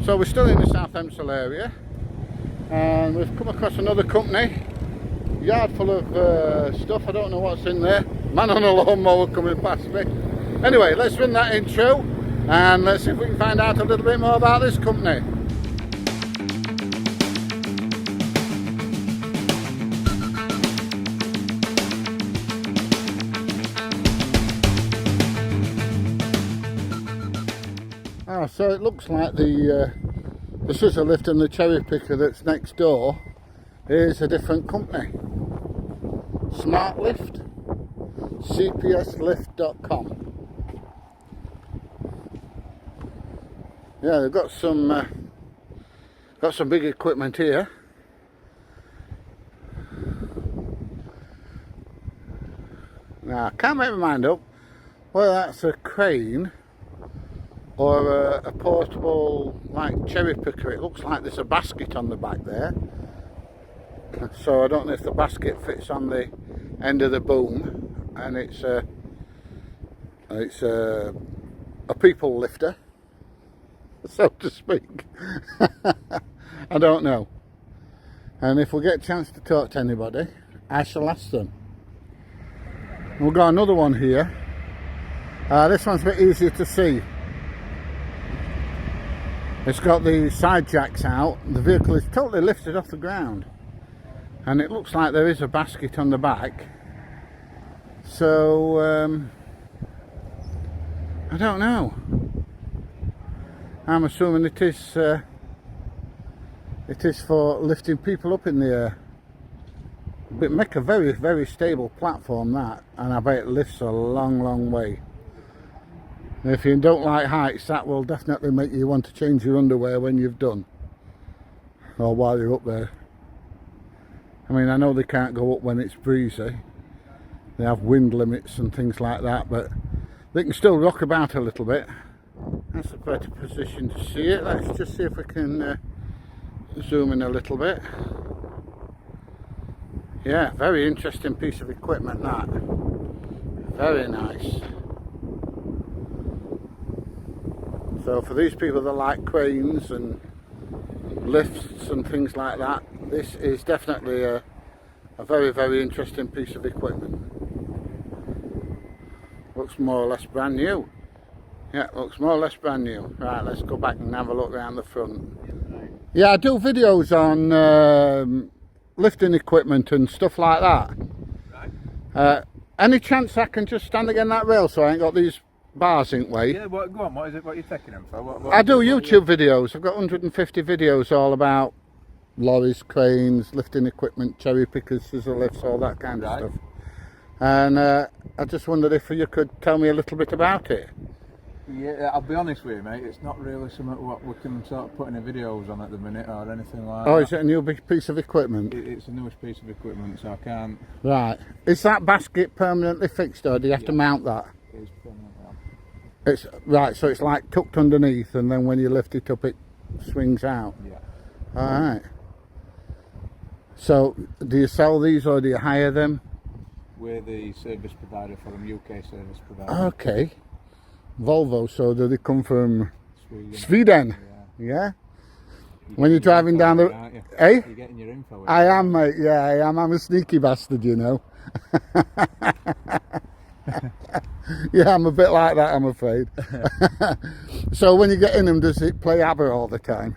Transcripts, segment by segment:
So we're still in the South Hempsall area, and we've come across another company, yard full of stuff. I don't know what's in there. Man on a lawnmower coming past me. Anyway, let's run that intro and let's see if we can find out a little bit more about this company. So it looks like the scissor lift and the cherry picker that's next door is a different company. Smart Lift, cpslift.com. Yeah, they've got some big equipment here. Now I can't make my mind up whether that's a crane or a portable like cherry picker. It looks like there's a basket on the back there, so I don't know if the basket fits on the end of the boom, and it's a people lifter, so to speak. I don't know, and if we get a chance to talk to anybody, I shall ask them. We've got another one here. This one's a bit easier to see. It's got the side jacks out. The vehicle is totally lifted off the ground, and it looks like there is a basket on the back. So I don't know. I'm assuming it is for lifting people up in the air. But make a very, very stable platform, that, and I bet it lifts a long, long way. If you don't like heights, that will definitely make you want to change your underwear when you've done, or while you're up there. I mean, I know they can't go up when it's breezy. They have wind limits and things like that, but they can still rock about a little bit. That's a better position to see it. Let's just see if we can zoom in a little bit. Yeah, very interesting piece of equipment, that. Very nice. So for these people that like cranes and lifts and things like that, this is definitely a very, very interesting piece of equipment. Looks more or less brand new. Yeah, looks more or less brand new. Right, let's go back and have a look around the front. Yeah, I do videos on lifting equipment and stuff like that. Any chance I can just stand against that rail so I ain't got these bars in way? Yeah, go on, what is it, what are you taking them for? What I do YouTube videos. I've got 150 videos all about lorries, cranes, lifting equipment, cherry pickers, scissor lifts, all that kind of stuff. And I just wondered if you could tell me a little bit about it. Yeah, I'll be honest with you, mate, it's not really something what we can sort of put any videos on at the minute or anything like that. Oh, is it a new big piece of equipment? It's the newest piece of equipment, so I can't. Right. Is that basket permanently fixed, or do you have to mount that? It's permanently on. It's right, so it's like tucked underneath, and then when you lift it up it swings out. Yeah. Alright. So do you sell these or do you hire them? We're the service provider for them, UK service provider. Okay. Volvo, so do they come from Sweden? Sweden? Yeah. When you're driving down the... Aren't you? Eh? You're getting your info. I am, mate, yeah, I am. I'm a sneaky bastard, you know. Yeah, I'm a bit like that, I'm afraid. So when you get in them, does it play ABBA all the time?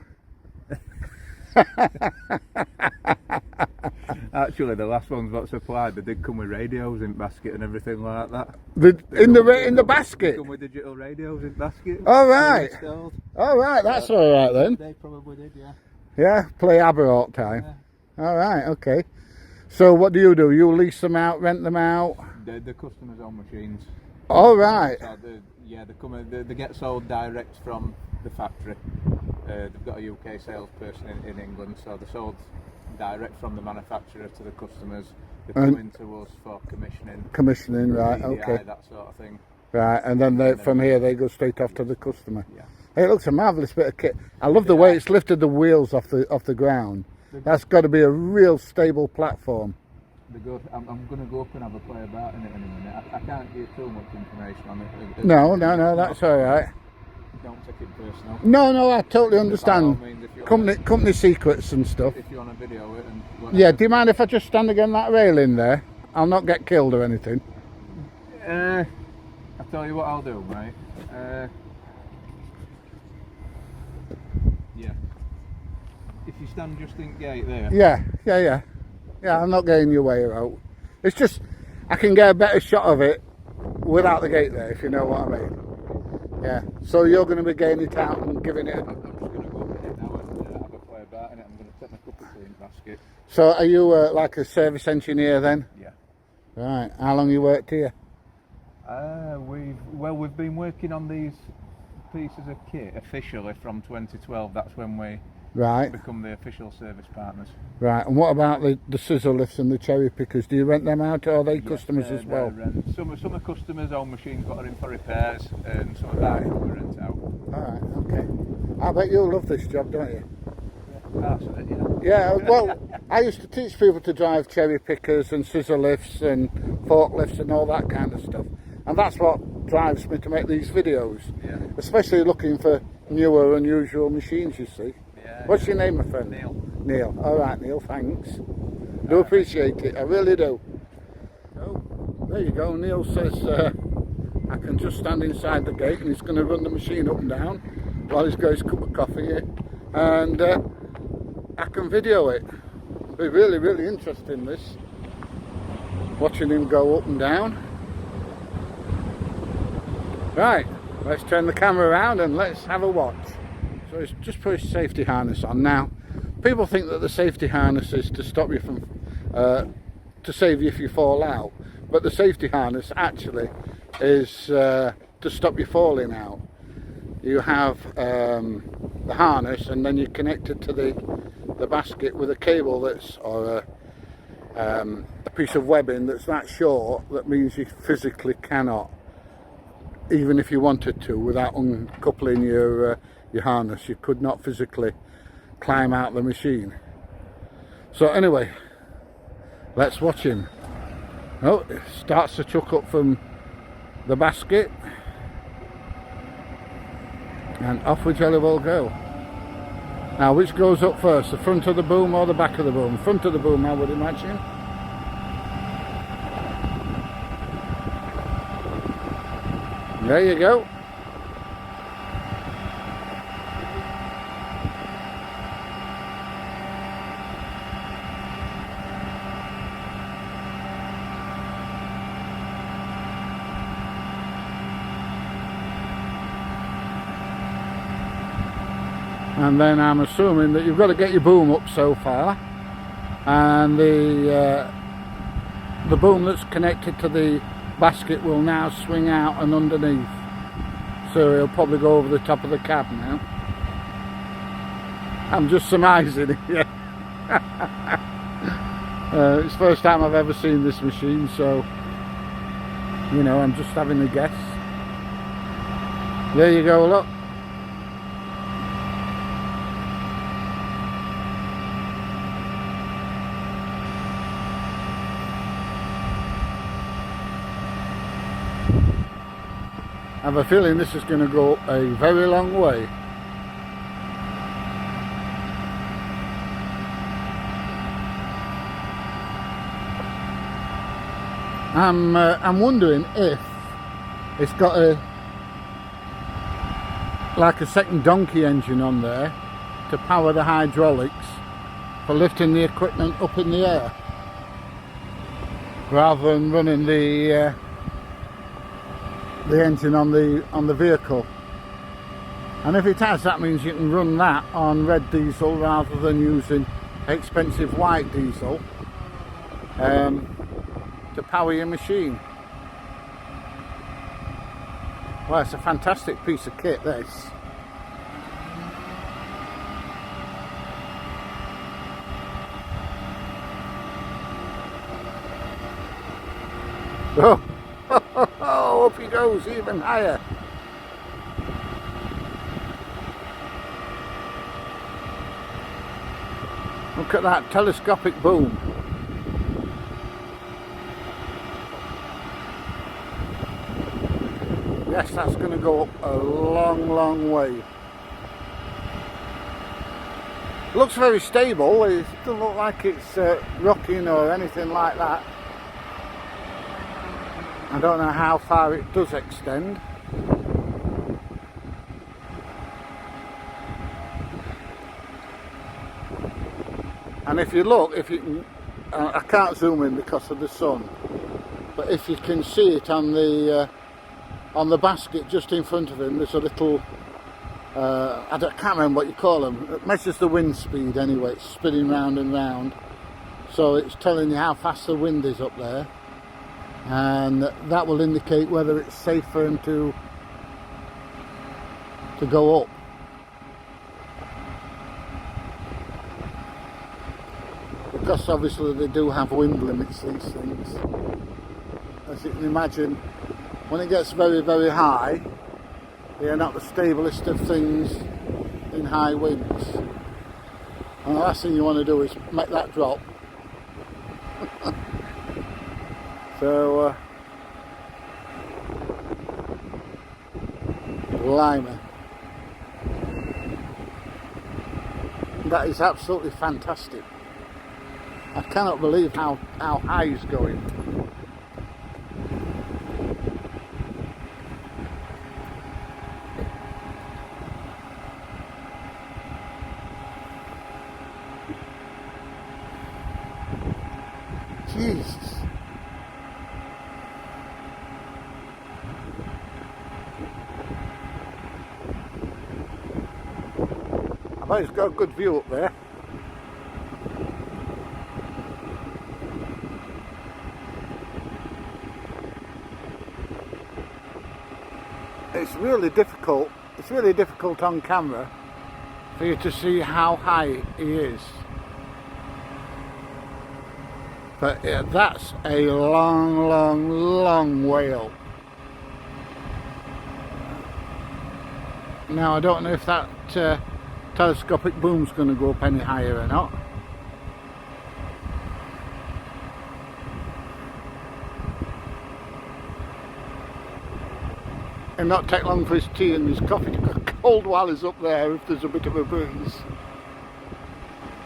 Actually, the last ones that supplied, they did come with radios in basket and everything like that. In the basket? They come with digital radios in basket. All right. All right, that's all right then. They probably did, yeah. Yeah, play ABBA all the time. Yeah. All right, okay. So what do? You lease them out, rent them out? They're the customers' own machines. All right. So they get sold direct from the factory. They've got a UK salesperson in England, so they're sold direct from the manufacturer to the customers. They come into us for commissioning. Commissioning, right? CDI, okay. That sort of thing. Right, and then from here they go straight off to the customer. Yeah. Hey, it looks a marvellous bit of kit. I love the way it's lifted the wheels off the ground. That's got to be a real stable platform. They're good. I'm going to go up and have a play about in it in a minute. I can't give too much information on it. No, that's all right. don't take it personal. No, no, I totally By all understand. means, if you Company secrets and stuff. if you want to video it and whatever. Yeah, do you mind if I just stand against that railing there? I'll not get killed or anything. I'll tell you what I'll do, mate. Yeah. If you stand just in gate there. Yeah, I'm not getting your way out. It's just, I can get a better shot of it without the gate there, if you know what I mean. Yeah, so you're going to be getting it out and giving it. I'm just going to go up in it now and have a play about in it. I'm going to take my cup of tea in the basket. So are you like a service engineer then? Yeah. Right, how long you worked here? We've been working on these pieces of kit officially from 2012. That's when we Right, become the official service partners. right. And what about the scissor lifts and the cherry pickers? Do you rent them out, or are they customers as well? Some are customers own machines got are in for repairs, and some of that we rent out. Alright, okay. I bet you'll love this job, don't you? Parts of it, yeah. Yeah, well, I used to teach people to drive cherry pickers and scissor lifts and forklifts and all that kind of stuff. And that's what drives me to make these videos. Yeah. Especially looking for newer, unusual machines, you see. Yeah. What's your name, my friend? Neil. Neil. Alright, Neil, thanks. Do appreciate it, I really do. Oh, there you go. Neil says I can just stand inside the gate and he's going to run the machine up and down while he's got his cup of coffee here. And I can video it. It'll be really, really interesting, this. Watching him go up and down. Right, let's turn the camera around and let's have a watch. So he's just put his safety harness on. Now, people think that the safety harness is to stop you from, to save you if you fall out. But the safety harness actually is to stop you falling out. You have the harness and then you connect it to the basket with a cable that's, or a piece of webbing that's that short, that means you physically cannot, even if you wanted to, without uncoupling your harness, you could not physically climb out the machine. So anyway, let's watch him. Oh, it starts to chuck up from the basket, and off we jelly will go. Now, which goes up first, the front of the boom or the back of the boom? Front of the boom, I would imagine. There you go. And then I'm assuming that you've got to get your boom up so far, and the boom that's connected to the basket will now swing out and underneath, so he'll probably go over the top of the cab now. I'm just surmising it, yeah. It's the first time I've ever seen this machine, so you know, I'm just having a guess. There you go, look. I have a feeling this is going to go a very long way. I'm wondering if it's got like a second donkey engine on there to power the hydraulics for lifting the equipment up in the air, rather than running the engine on the vehicle. And if it has, that means you can run that on red diesel rather than using expensive white diesel to power your machine. Well, it's a fantastic piece of kit, this. Oh, up he goes even higher. Look at that telescopic boom. Yes, that's going to go up a long, long way. Looks very stable. It doesn't look like it's rocking or anything like that. I don't know how far it does extend. And if you look, I can't zoom in because of the sun, but if you can see it on the basket just in front of him, there's a little, I can't remember what you call them. It measures the wind speed anyway. It's spinning round and round, so it's telling you how fast the wind is up there, and that will indicate whether it's safe for him to go up. Because obviously they do have wind limits, these things. As you can imagine, when it gets very, very high, they are not the stablest of things in high winds. And the last thing you want to do is make that drop. So, blimey. That is absolutely fantastic. I cannot believe how high he's going. Jesus. I bet he's got a good view up there. It's really difficult on camera for you to see how high he is. But yeah, that's a long, long, long way up. Now I don't know if that telescopic boom's going to go up any higher or not. And not take long for his tea and his coffee to get cold while he's up there if there's a bit of a breeze.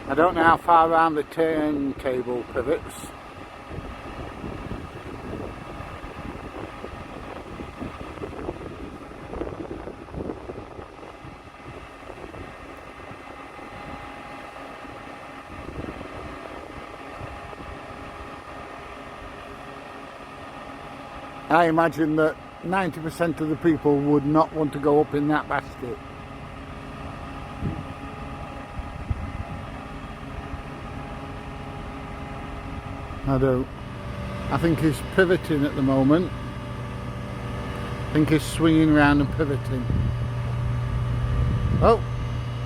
I don't know how far around the turntable pivots. I imagine that 90% of the people would not want to go up in that basket. I don't. I think he's pivoting at the moment. I think he's swinging around and pivoting. Oh,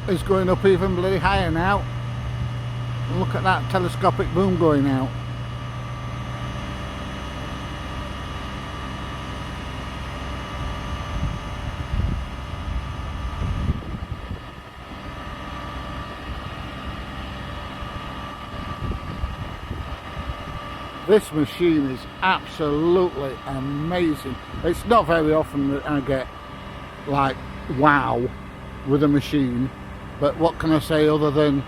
he's going up even bloody higher now. Look at that telescopic boom going out. This machine is absolutely amazing. It's not very often that I get like wow with a machine, but what can I say other than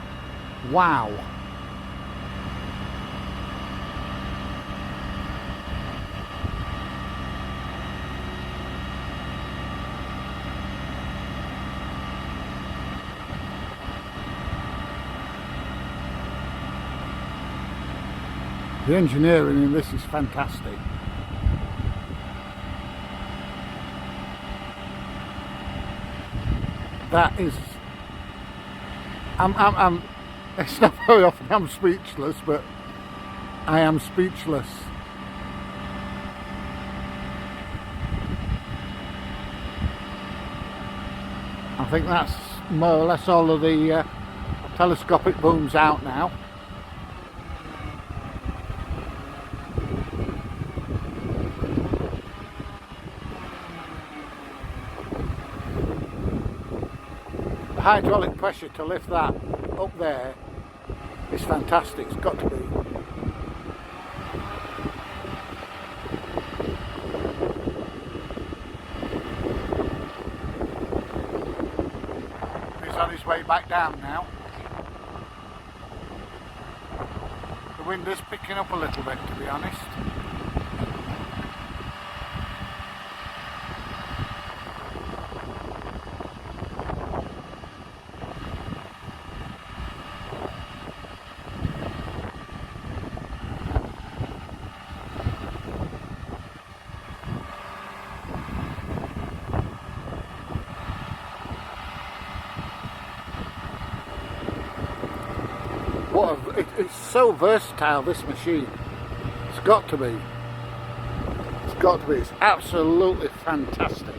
wow? The engineering in this is fantastic. That is, it's not very often I'm speechless, but I am speechless. I think that's more or less all of the telescopic booms out now. Hydraulic pressure to lift that up there is fantastic. It's got to be. its way back down now. The wind is picking up a little bit, to be honest. It's so versatile, this machine. It's got to be. It's got to be. It's absolutely fantastic.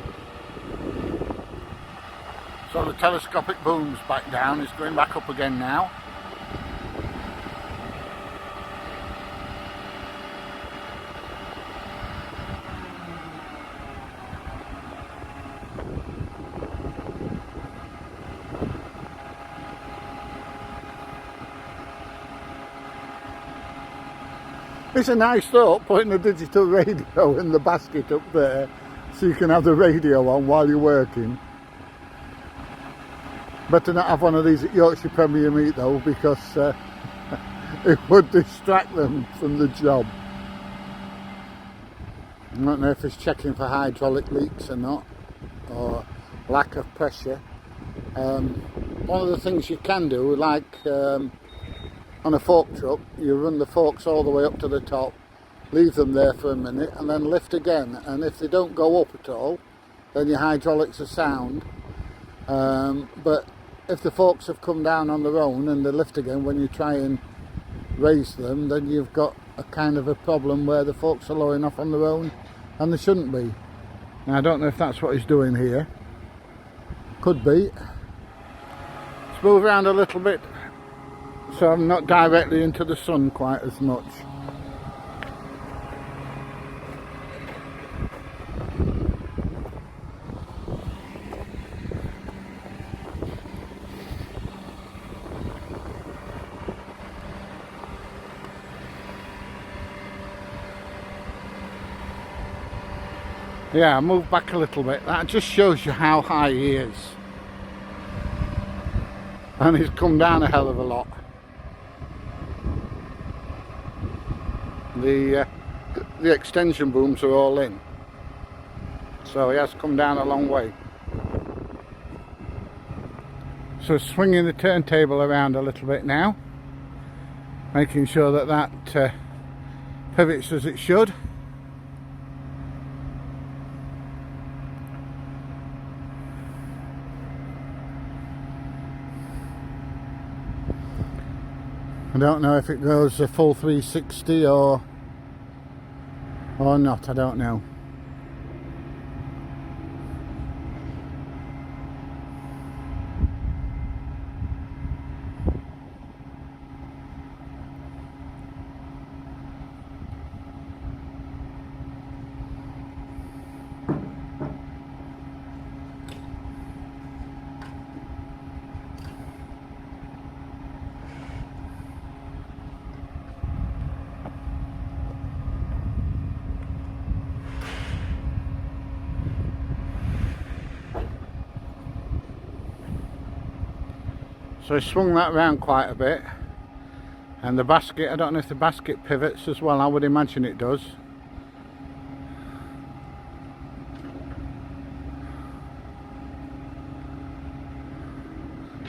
So the telescopic booms back down. It's going back up again now. It's a nice thought, putting a digital radio in the basket up there so you can have the radio on while you're working. Better not have one of these at Yorkshire Premier Meat though, because it would distract them from the job. I don't know if it's checking for hydraulic leaks or not, or lack of pressure. One of the things you can do, like on a fork truck, you run the forks all the way up to the top, leave them there for a minute and then lift again, and if they don't go up at all then your hydraulics are sound, but if the forks have come down on their own and they lift again when you try and raise them, then you've got a kind of a problem where the forks are lowering off on their own and they shouldn't be. Now I don't know if that's what he's doing here, could be. Let's move around a little bit so I'm not directly into the sun quite as much. Yeah, move back a little bit. That just shows you how high he is. And he's come down a hell of a lot. The extension booms are all in, so he has come down a long way. So swinging the turntable around a little bit now, making sure that that pivots as it should. I don't know if it goes a full 360 or not, I don't know. So I swung that around quite a bit, and the basket, I don't know if the basket pivots as well, I would imagine it does.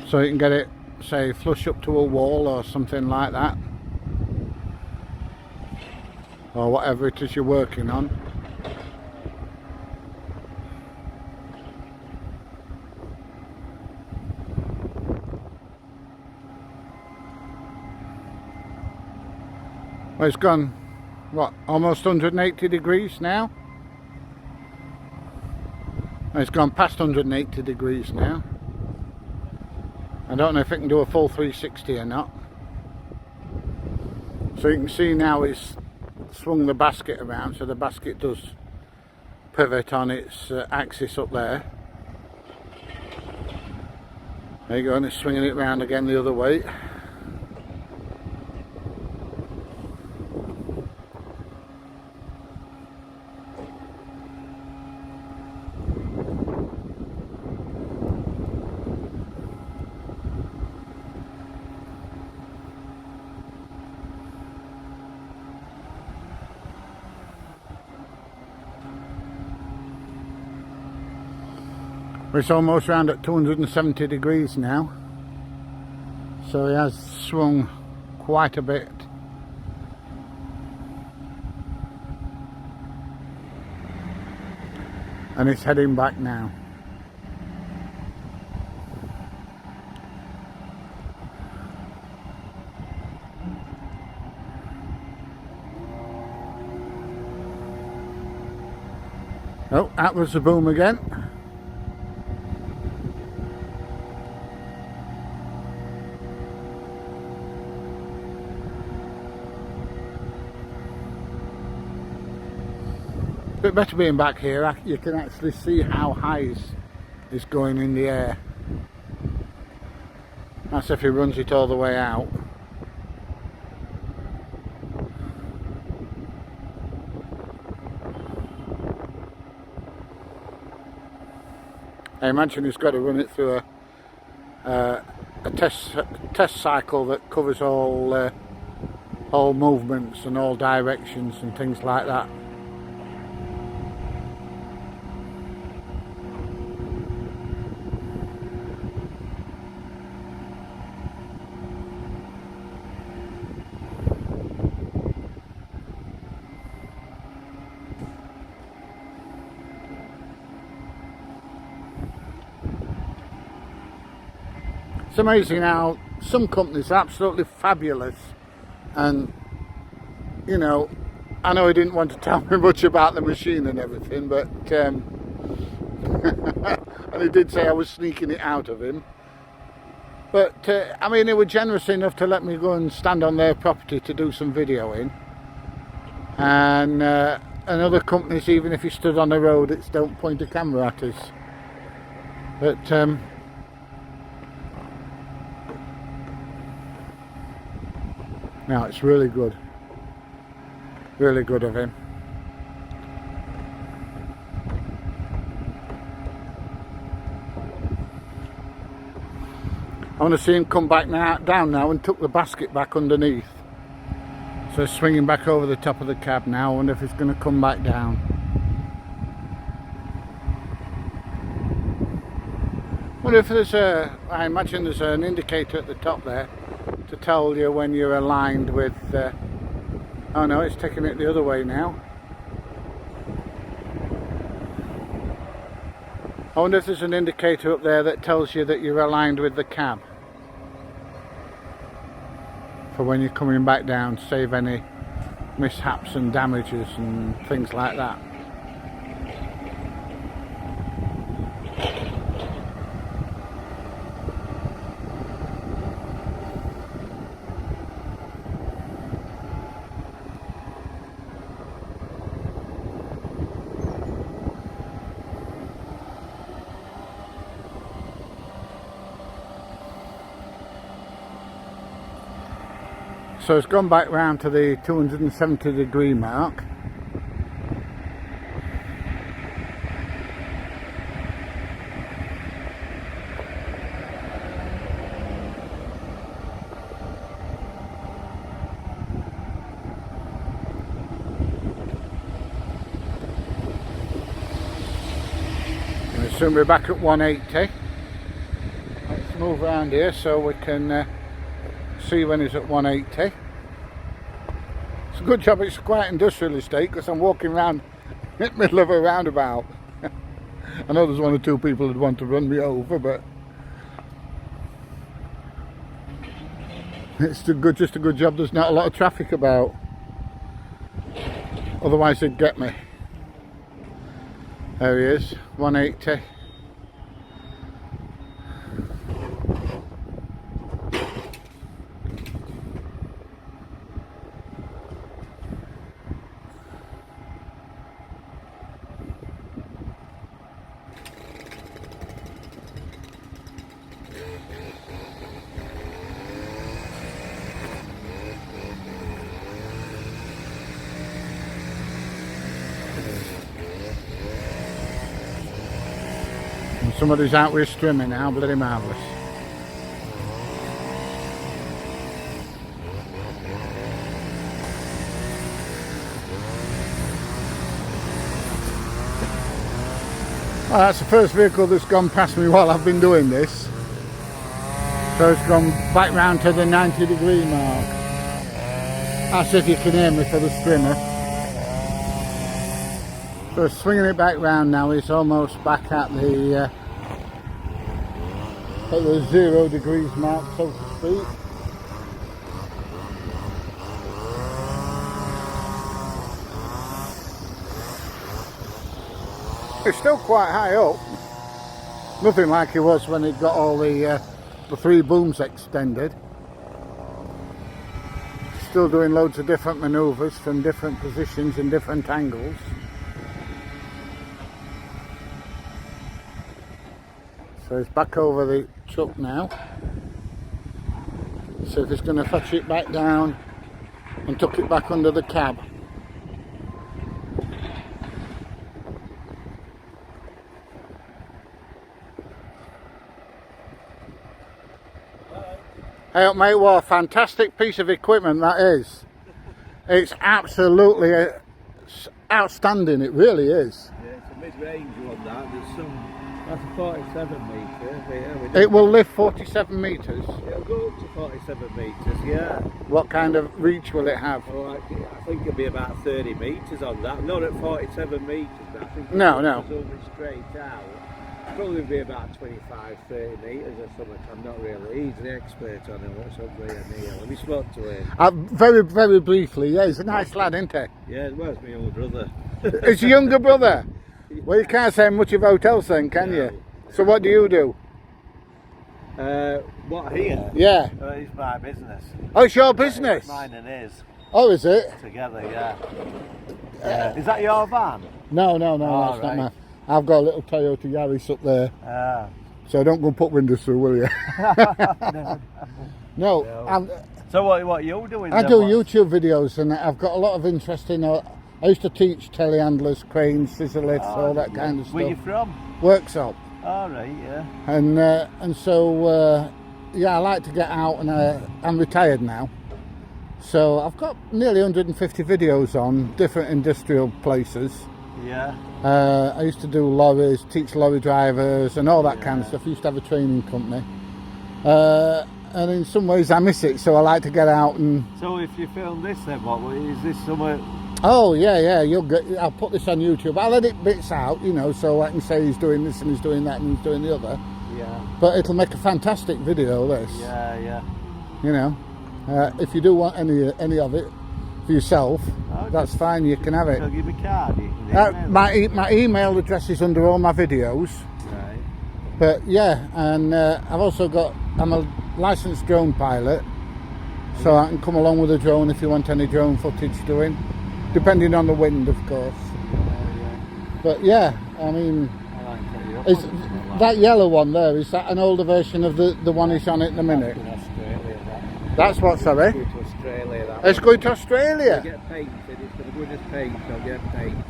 So you can get it, say, flush up to a wall or something like that, or whatever it is you're working on. Well, it's gone, what, almost 180 degrees now? It's gone past 180 degrees now. I don't know if it can do a full 360 or not. So you can see now it's swung the basket around, so the basket does pivot on its axis up there. There you go, and it's swinging it around again the other way. It's almost round at 270 degrees now, so he has swung quite a bit. And it's heading back now. Oh, that was the boom again. Bit better being back here. You can actually see how high is going in the air. That's if he runs it all the way out. I imagine he's got to run it through a test cycle that covers all movements and all directions and things like that. It's amazing how some companies are absolutely fabulous, and you know, I know he didn't want to tell me much about the machine and everything, but and he did say I was sneaking it out of him, but I mean, they were generous enough to let me go and stand on their property to do some videoing, and other companies, even if you stood on the road, it's don't point a camera at us. But no, it's really good of him. I want to see him come back down now and tuck the basket back underneath. So swinging back over the top of the cab now. I wonder if he's going to come back down. I wonder if there's I imagine there's an indicator at the top there to tell you when you're aligned with oh no, it's taking it the other way now. I wonder if there's an indicator up there that tells you that you're aligned with the cab for when you're coming back down, save any mishaps and damages and things like that. So it's gone back round to the 270 degree mark. We'll soon be back at 180. Let's move around here so we can see when he's at 180. It's a good job it's a quiet industrial estate, because I'm walking around in the middle of a roundabout. I know there's one or two people that want to run me over, but it's just a good job there's not a lot of traffic about. Otherwise they'd get me. There he is, 180. Somebody's out with a strimmer now, bloody marvellous. Well, that's the first vehicle that's gone past me while I've been doing this. So it's gone back round to the 90-degree mark. That's if you can hear me for the strimmer. So swinging it back round now, it's almost back at the 0 degrees mark, so to speak. It's still quite high up. Nothing like it was when it got all the 3 booms extended. Still doing loads of different manoeuvres from different positions and different angles. So it's back over the truck now. So if it's going to fetch it back down and tuck it back under the cab. Hey mate, what a fantastic piece of equipment that is. It's absolutely outstanding, it really is. Yeah, it's a mid-range one that, that's a 47 metre. Yeah, it will lift 47 metres? It'll go up to 47 metres, yeah. What kind of reach will it have? Oh, I think it'll be about 30 metres on that, not at 47 metres. I think no. Over straight out. Probably be about 25, 30 metres or something. I'm not really. He's an expert on it. What's up there, Neil? Have you spoke to him? Very, very briefly. Yeah, he's a nice lad, isn't he? Yeah, well, it's my older brother. It's your younger brother? Well, you can't say much of hotels then, can you? So what do you do? What, here? Yeah. It's my business. Oh, it's your business? It's mine and his. Oh, is it? Together, yeah. Is that your van? No, that's right. not mine. I've got a little Toyota Yaris up there. So don't go and put windows through, will you? No. So what are you doing? I do YouTube videos, and I've got a lot of interest in. I used to teach telehandlers, cranes, scissor lifts, all that kind of stuff. Where you from? Workshop. All right, yeah. And so yeah, I like to get out, and I'm retired now. So I've got nearly 150 videos on different industrial places. Yeah. I used to do lorries, teach lorry drivers and all that kind of stuff. I used to have a training company. And in some ways I miss it, so I like to get out and... So if you film this then, what is this somewhere? Oh yeah, I'll put this on YouTube. I'll edit bits out, you know, so I can say he's doing this and he's doing that and he's doing the other. Yeah. But it'll make a fantastic video, this. Yeah. You know, if you do want any of it for yourself, that's fine, you can have it. So give me a card, you can my email address is under all my videos. Right. But yeah, and I've also I'm a licensed drone pilot, so I can come along with a drone if you want any drone footage doing, depending on the wind, of course. But yeah, I mean, is that yellow one there, is that an older version of the one he's on at the minute? That's what, sorry? It's going to Australia, that It's going to Australia? It'll get painted, it's going to go in as paint, it'll get painted.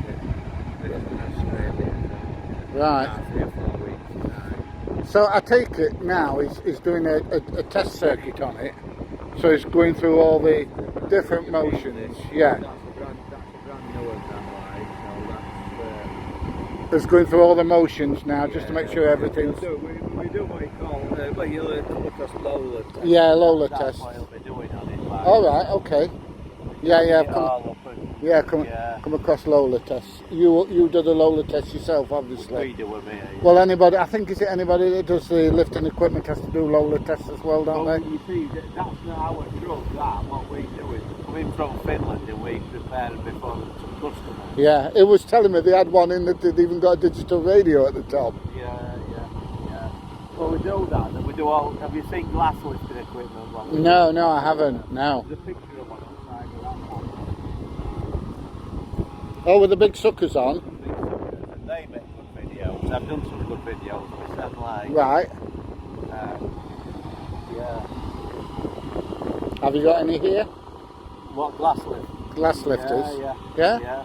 It's going to Australia. Right. 3 or 4 weeks time. So I take it now he's doing a test circuit on it, so he's going through all the different motions. Yeah. That's a brand new one, so that's... It's going through all the motions now, just to make sure everything's... So we do what you call, you'll come across Lola test. Yeah, Lola That's test. what he'll be doing on it. Like, All right, okay. Yeah, come across Lola tests. You do the Lola test yourself, obviously. We do with me. Well, anybody anybody that does the lifting equipment has to do Lola tests as well, don't they? You see, that's not our truck, what we do is come in from Finland and we prepare them before the customer. Yeah, it was telling me they had one in that they'd even got a digital radio at the top. Yeah. Well, we do that, and we do all... Have you seen glass lifting equipment? No, I haven't, no. There's a picture of one outside of that one. Oh, with the big suckers on? Big suckers, and they make good videos. I've done some good videos myself, like... Right. Yeah. Have you got any here? What, glass lift? Glass lifters? Yeah?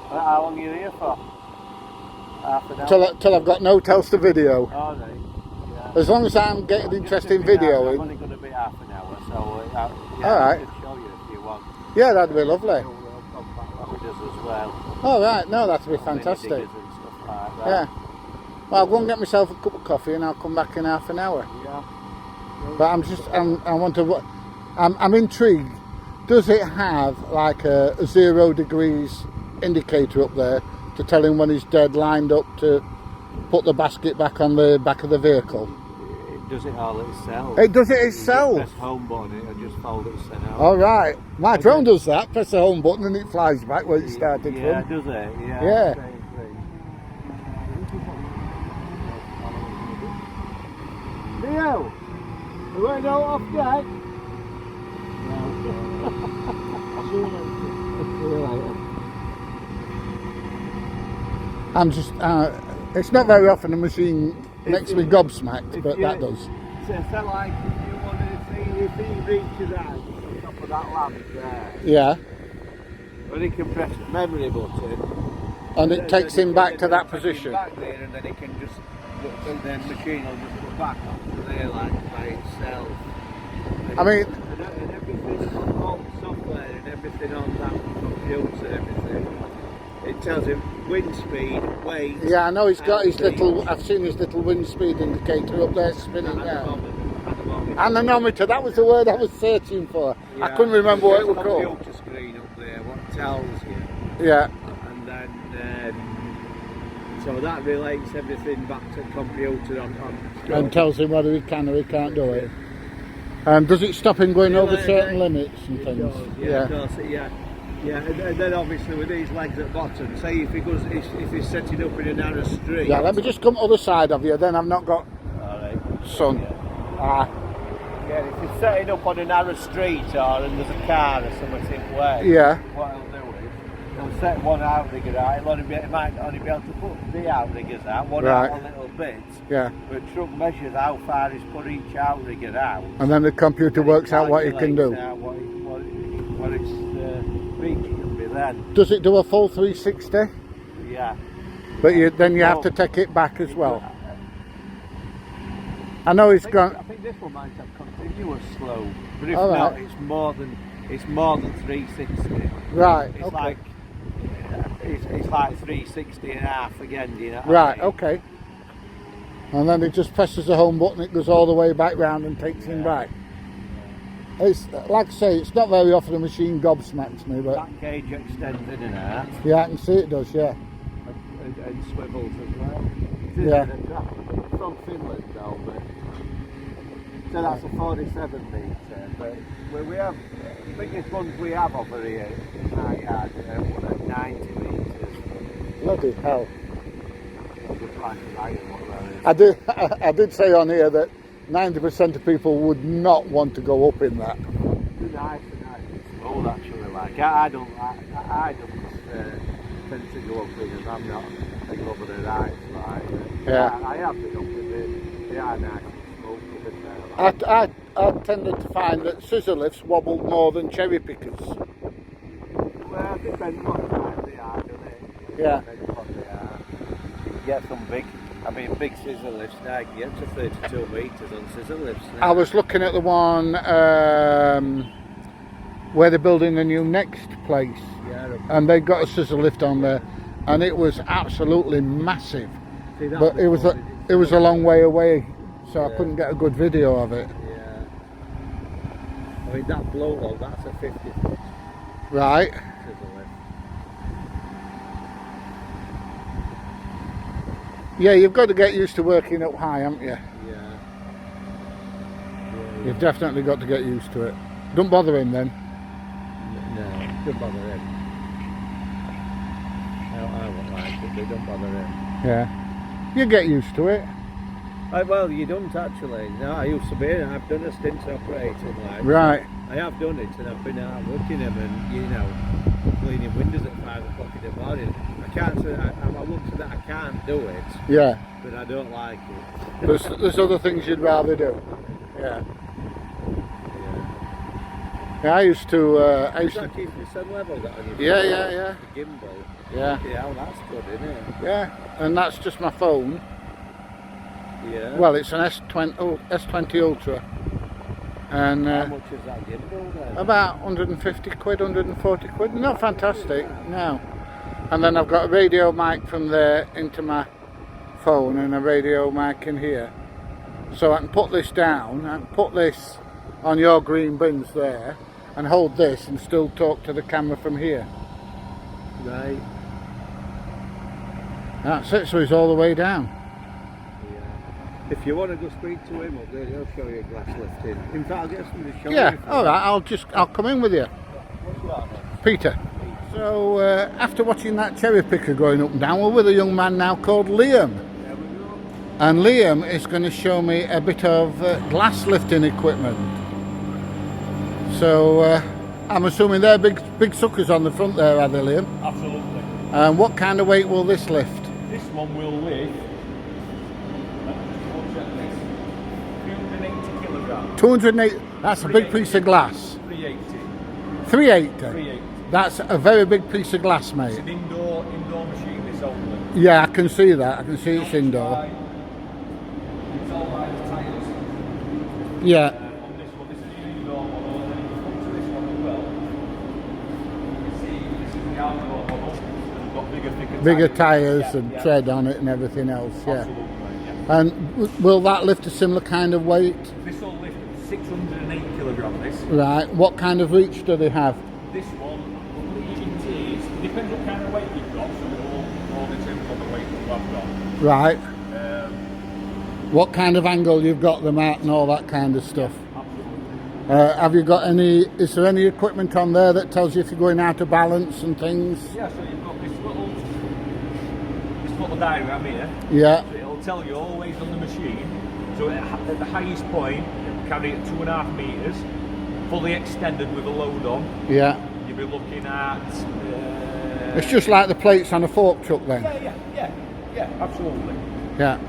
How long are you here for? Half an hour? Till I've got no else to video. All right. Yeah. As long as I'm getting interesting videoing. I'm only going to be half an hour, so all right. I can show you if you want. Yeah, that'd be lovely. Compact loaders as well. All right, no, that'd be fantastic. Diggers and stuff like that. Yeah. Well, I'll go and get myself a cup of coffee and I'll come back in half an hour. Yeah. But I'm intrigued. Does it have like a 0 degrees indicator up there to tell him when he's dead, lined up to put the basket back on the back of the vehicle? It does it all itself. It does it You itself? just press home button, it'll just fold itself out. All right. My drone does that. Press the home button and it flies back where it started Yeah, from. does it? Yeah. Yeah. Same thing. Leo, we went out off deck. I'll see you later. I'm just, it's not very often a machine makes me gobsmacked, but that does. So like if you wanted to see if he reaches out on top of that lamp there, Yeah. when he can press the memory button, And it takes him back to that position. Back there, and then he can just, and then the machine will just go back up to there like by itself. I mean, And everything, all the software and everything on that computer, everything, it tells him wind speed, weight. yeah, I know he's got his altitude. little, I've seen his little wind speed indicator up there spinning now. Anemometer. Anemometer, that was the word I was searching for. I Yeah. couldn't remember what it was There's a called. computer screen up there, what tells you. Yeah, And then so that relates everything back to the computer on and tells him whether he can or he can't do it. Does it stop him going over certain limits and things? Yeah, it does, yeah. Yeah, and then obviously with these legs at the bottom, say if he goes, if he's setting up in a narrow street. Yeah, let me just come other side of you, then I've not got Alright. sun. Yeah. Yeah, if he's setting up on a narrow street or and there's a car or something in the way, Yeah. what he'll do is he'll set one outrigger out. He might only be able to put the outriggers out, one Right. out a little bit. Yeah. But truck measures how far he's put each outrigger out. And then the computer And it works out what he can do. calculates out what its reach can be then. Does it do a full 360? Yeah. But then you have to take it back as well. I know he's I gone. think this one might have continuous slow, but if All not, right. it's more than 360. Right, It's okay. like it's like 360 and a half again. Do you know? What I Right, mean? okay. And then it just presses the home button, it goes all the way back round and takes him back. It's like I say, it's not very often a machine gobsmacks me, but That cage extends in and out, yeah, I can see it does, yeah. and swivels as well. Yeah. It's from Finland though, but so that's a 47 metre. But we have the biggest ones we have over here in my yard are 90 metres. Bloody hell. Just like a lion, what that is. I did say on here that 90% of people would not want to go up in that. It's nice and small actually. Like I don't tend to go up because I'm not a lover of heights. Like, Yeah. I have been up with it. They are nice and small to be fair. Like. I tended to find that scissor lifts wobbled more than cherry pickers. Well, it depends what size they are, doesn't it? Yeah. Depends what they are. You can get some big scissor lifts now. You can get to 32 metres on scissor lifts now. I was looking at the one where they're building the new Next place, Yeah, and they got a scissor lift on there, and it was absolutely massive. see, that's But it was a long way away, so I Yeah. couldn't get a good video of it. Yeah. I mean, that blow hole, that's a 50-foot Right. scissor lift. Yeah, you've got to get used to working up high, haven't you? Yeah. You've definitely got to get used to it. Don't bother him then. No, don't bother him. I won't like it, but don't bother him. Yeah. You get used to it. Well, you don't actually. No, I used to be, I've done a stint operating like. Right. I have done it, and I've been out working them, and cleaning windows at 5 o'clock in the morning. I can't say I'm looked at that. I can't do it, Yeah. but I don't like it. There's other things you'd rather do. Yeah. Yeah, I used to. Does that keep the sun level that on your Yeah, phone? yeah, yeah. The gimbal. Yeah. Yeah, that's good, isn't it? Yeah, and that's just my phone. Yeah. Well, it's an S20 Ultra, and How much is that gimbal then? about 150 quid, 140 quid. Not fantastic, no. and then I've got a radio mic from there into my phone and a radio mic in here. So I can put this down, I can put this on your green bins there and hold this and still talk to the camera from here. Right. That's it, so he's all the way down. Yeah. If you want to go speak to him up there, he'll show you glass lifting. In fact, I'll get somebody to show you. Yeah, alright, I'll come in with you. What's your name? Peter. So after watching that cherry picker going up and down, we're with a young man now called Liam. There we go. And Liam is going to show me a bit of glass lifting equipment. So I'm assuming they're big suckers on the front there, are they, Liam? Absolutely. And what kind of weight will this lift? This one will lift 380 kilograms. 208, that's a big piece of glass. 380. 380. 380. That's a very big piece of glass, It's mate. an indoor machine, this only. Yeah, I can see that. I can see it's indoor. It's all by the tyres. Yeah, On this one, this is the indoor model, and then if you come to this one as well, you can see this is the outdoor model. It's got bigger tyres Yeah, and yeah. tread on it and everything else, yeah. Absolutely, yeah. And will that lift a similar kind of weight? This will lift 608 kilograms, this. Right, what kind of reach do they have? This one, I believe it is, it depends what kind of weight you've got, so it all depends on the weight that you have got. Right, Um, what kind of angle you've got them at and all that kind of stuff. absolutely. Have you got is there any equipment on there that tells you if you're going out of balance and things? Yeah, so you've got this little diagram here. Yeah, So it'll tell you always on the machine. So at the highest point, it'll carry it 2.5 meters, fully extended with a load on. yeah. You'll be looking at. It's just like the plates on a fork truck then. Yeah, absolutely. Yeah,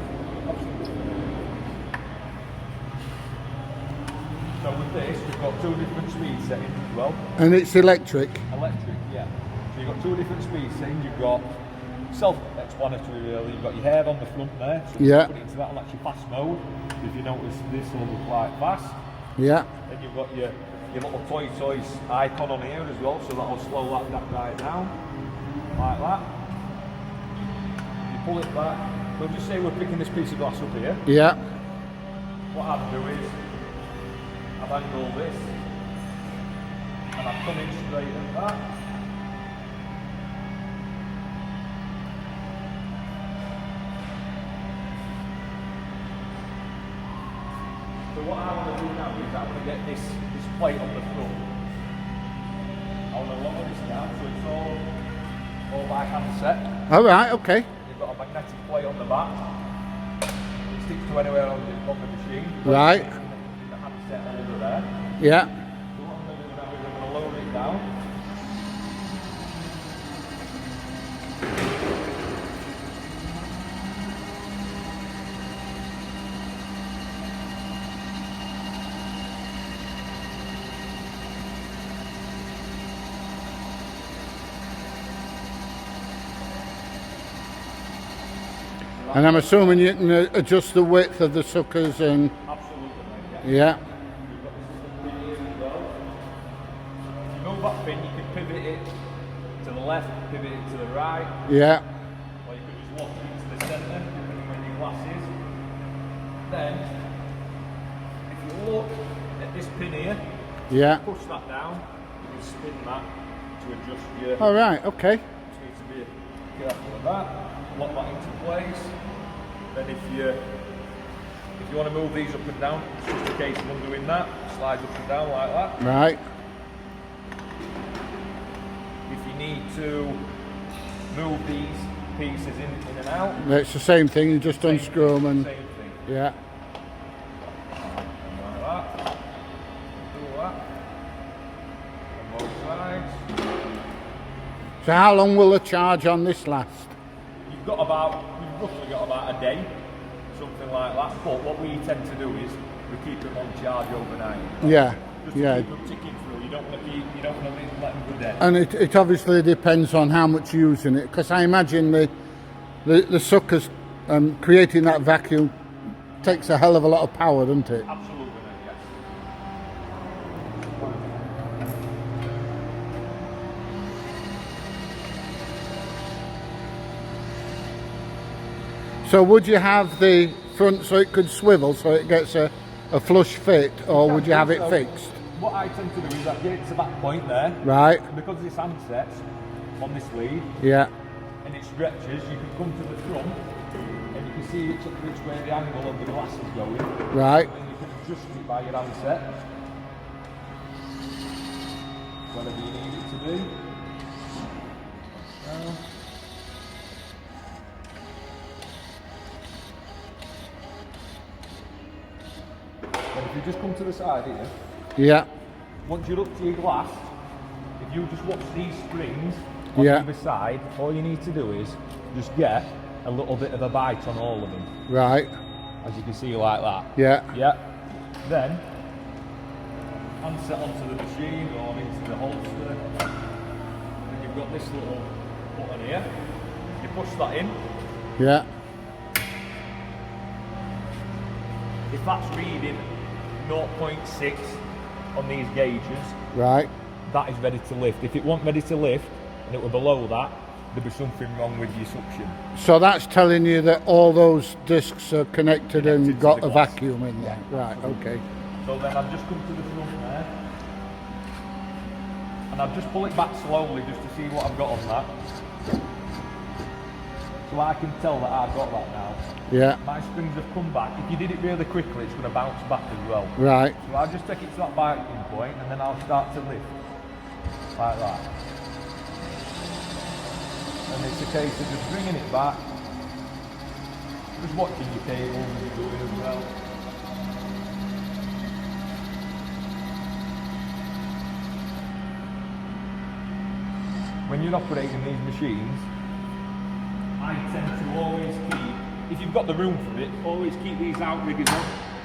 So with this, we've got 2 different speed settings as well. and it's electric. Electric, yeah. So you've got 2 different speed settings. You've got self-explanatory really. You've got your hair on the front there. So Yeah. you put it into that, and that's your fast mode. If you notice, this will look like fast. Yeah, Then you've got your little toys icon on here as well, so that'll slow that right down, like that. You pull it back. We'll just say we're picking this piece of glass up here. yeah. What I'd do is, I've angled this, and I've come in straight at that. So what I want to do now is I want to get this plate on the front. I want to lower this down so it's all by handset. All right, okay. You've got a magnetic plate on the back. It sticks to anywhere on the machine. Right. The handset over there. Yeah. So what I'm going to do now is I'm going to lower it down. And I'm assuming you can adjust the width of the suckers and Absolutely, mate, yeah. yeah, We've got this pin here as well. If you move that pin, you can pivot it to the left, pivot it to the right, yeah, or you could just lock it into the centre, depending where your glass is. Then, if you look at this pin here, yeah. push that down, you can spin that to adjust your. All right, okay. Just need to be careful of that. Lock that into place. Then if you want to move these up and down, it's just a case of undoing that. Slides up and down like that. Right. If you need to move these pieces in and out, It's the same thing, you just same unscrew them thing, and same thing. yeah. Like that. Do that. On both sides. So how long will the charge on this last? You've roughly got about a day, something like that. But what we tend to do is we keep them on charge overnight. Yeah, Just to yeah. keep them ticking through. You don't want to let them go dead. And it obviously depends on how much you're using it, because I imagine the suckers creating that vacuum takes a hell of a lot of power, doesn't it? Absolutely, mate, yes. So would you have the front so it could swivel so it gets a flush fit, or would you have it fixed? What I tend to do is I get it to that point there. Right. And because this handsets on this lead, Yeah. and it stretches, you can come to the front and you can see which way the angle of the glass is going. Right. And you can adjust it by your handset. Whatever you need it to be. And if you just come to the side here, Yeah. once you're up to your glass, if you just watch these springs on Yeah. either side, all you need to do is just get a little bit of a bite on all of them, Right. as you can see like that. Yeah. Yeah. Then, handset onto the machine or into the holster, and you've got this little button here. You push that in. Yeah. If that's reading 0.6 on these gauges, Right. that is ready to lift. If it wasn't ready to lift and it were below that, there'd be something wrong with your suction. So that's telling you that all those discs are connected and Connected to got the a glass. vacuum in there. Right. Okay. So then I've just come to the front there, and I've just pull it back slowly just to see what I've got on that. So I can tell that I've got that now. Yeah. My springs have come back. If you did it really quickly, it's going to bounce back as well. Right. So I'll just take it to that biting point and then I'll start to lift. Like that. And it's a case of just bringing it back. Just watching your cable and you're doing as well. When you're operating these machines, I tend to always keep, if you've got the room for it, always keep these outriggers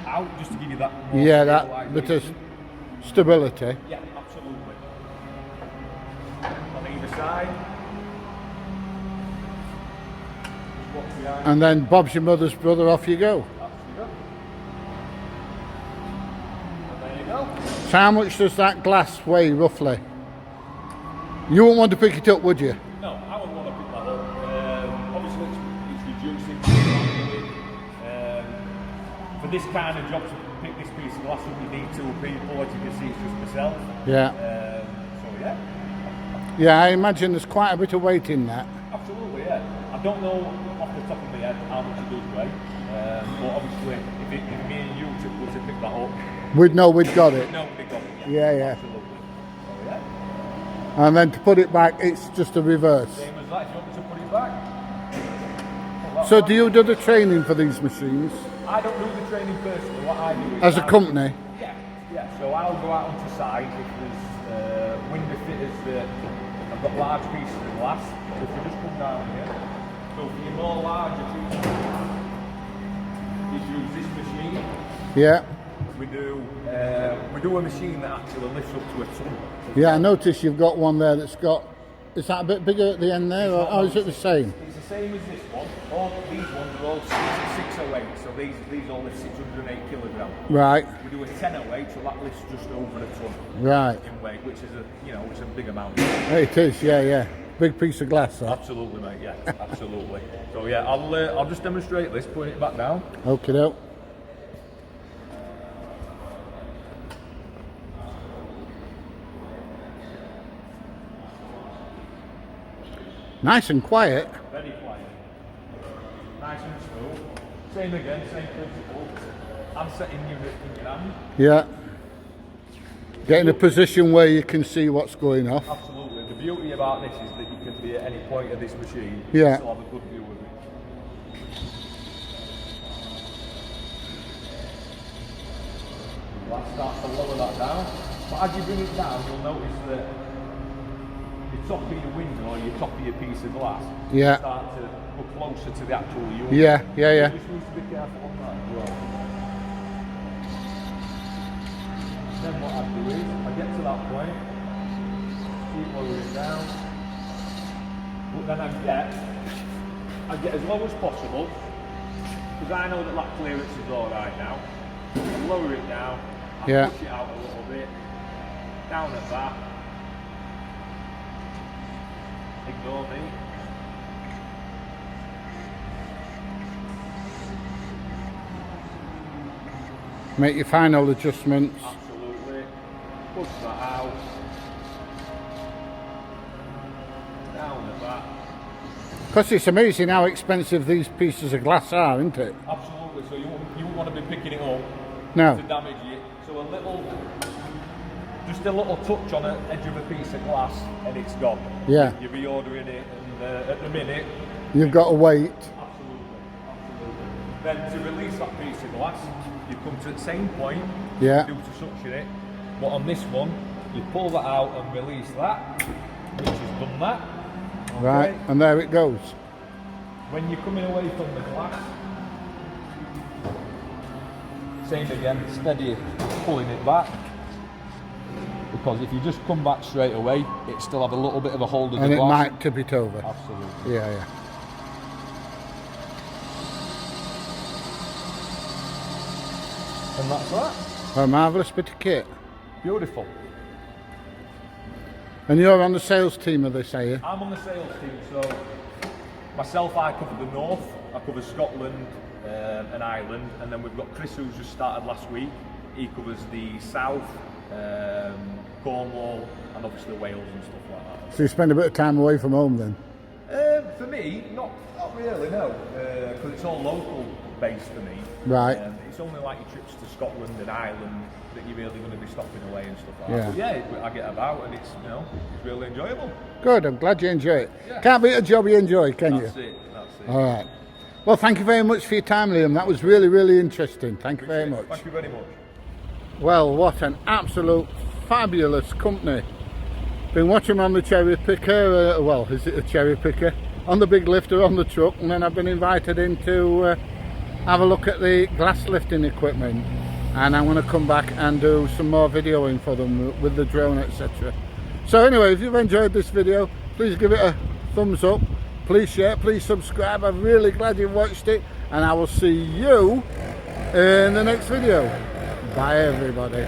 out just to give you that more Yeah. That bit of stabilisation. stability. Yeah, absolutely. On either side. Just watch behind. And then Bob's your mother's brother. Off you go. That's you. And there you go. So how much does that glass weigh roughly? You wouldn't want to pick it up, would you? No, I wouldn't want to pick that up. Obviously, it's reducing. For this kind of job, to pick this piece of glass up, you need 2 people. As you can see, it's just myself. Yeah. So yeah, Yeah. I imagine there's quite a bit of weight in that. absolutely, yeah. I don't know off the top of my head how much it does weigh, but obviously, if me and you were to pick that up, We'd know we'd got it. no, we got it. Yeah, yeah. Absolutely. So yeah. And then to put it back, it's just a reverse. Same as that, if you want me to put it back. So do you do the training for these machines I don't do the training personally, what I do is as a company? Yeah, so I'll go out onto site if there's window fitters that have got large pieces of glass. So if you just come down here, so for your more larger pieces, you use this machine. Yeah. We do a machine that actually lifts up to a ton. Yeah, I notice you've got one there that's got, is that a bit bigger at the end there, or is it the same? It's the same as this one. All these ones are all 608, so these all lift 608 kilograms. Right, We do a 1008, so that lifts just over a ton right. in weight, which is it's a big amount. It is, yeah, yeah. Big piece of glass, that. Absolutely, mate. Yeah, absolutely. So yeah, I'll just demonstrate this, putting it back down. Okay, doke. Nice and quiet. Very quiet. Nice and smooth. Same again, same principle. I'm setting unit in your hand. Yeah. Get in a position where you can see what's going off. Absolutely. The beauty about this is that you can be at any point of this machine. Yeah. You still have a good view of it. Let's start to lower that down. But as you bring it down, you'll notice that the top of your window or your top of your piece of glass Yeah. start to go closer to the actual unit. Yeah, yeah, yeah. You just need to be careful on that as well. Then what I do is, I get to that point, keep lowering it down, but then I get as low as possible, because I know that clearance is alright now. I lower it down, I Yeah. push it out a little bit, down at that, ignore me. Make your final adjustments. Absolutely. Push that out. Down at that. Because it's amazing how expensive these pieces of glass are, isn't it? Absolutely. So you wouldn't want to be picking it up No. to damage it. So just a little touch on the edge of a piece of glass and it's gone. Yeah. You're reordering it, and at the minute. You've got to wait. Absolutely. Then to release that piece of glass, you come to the same point. Yeah. Due to suction it. But on this one, you pull that out and release that, which has done that. Okay. Right, and there it goes. When you're coming away from the glass, same again, steady pulling it back. Because if you just come back straight away, it still have a little bit of a hold of And the it glass. might tip it over. Absolutely. Yeah, yeah. And that's that. A marvellous bit of kit. Beautiful. And you're on the sales team of this, are you? I'm on the sales team, so myself, I cover the north, I cover Scotland and Ireland, and then we've got Chris, who's just started last week. He covers the south, Cornwall, and obviously Wales and stuff like that. So you spend a bit of time away from home then? For me, not really, no, because it's all local based for me. Right. It's only like your trips to Scotland and Ireland that you're really going to be stopping away and stuff like Yeah. that. But yeah, I get about and it's it's really enjoyable. Good, I'm glad you enjoy it. Yeah. Can't beat a job you enjoy, can That's you? it. That's it. All right. Well, thank you very much for your time, Liam. That was really, really interesting. Thank you very much. Thank you very much. Well, what an absolute fabulous company. Been watching them on the cherry picker, well, is it a cherry picker? On the big lifter on the truck, and then I've been invited in to have a look at the glass lifting equipment. And I'm going to come back and do some more videoing for them with the drone, etc. So anyway, if you've enjoyed this video, please give it a thumbs up. Please share, please subscribe. I'm really glad you watched it. And I will see you in the next video. Bye everybody.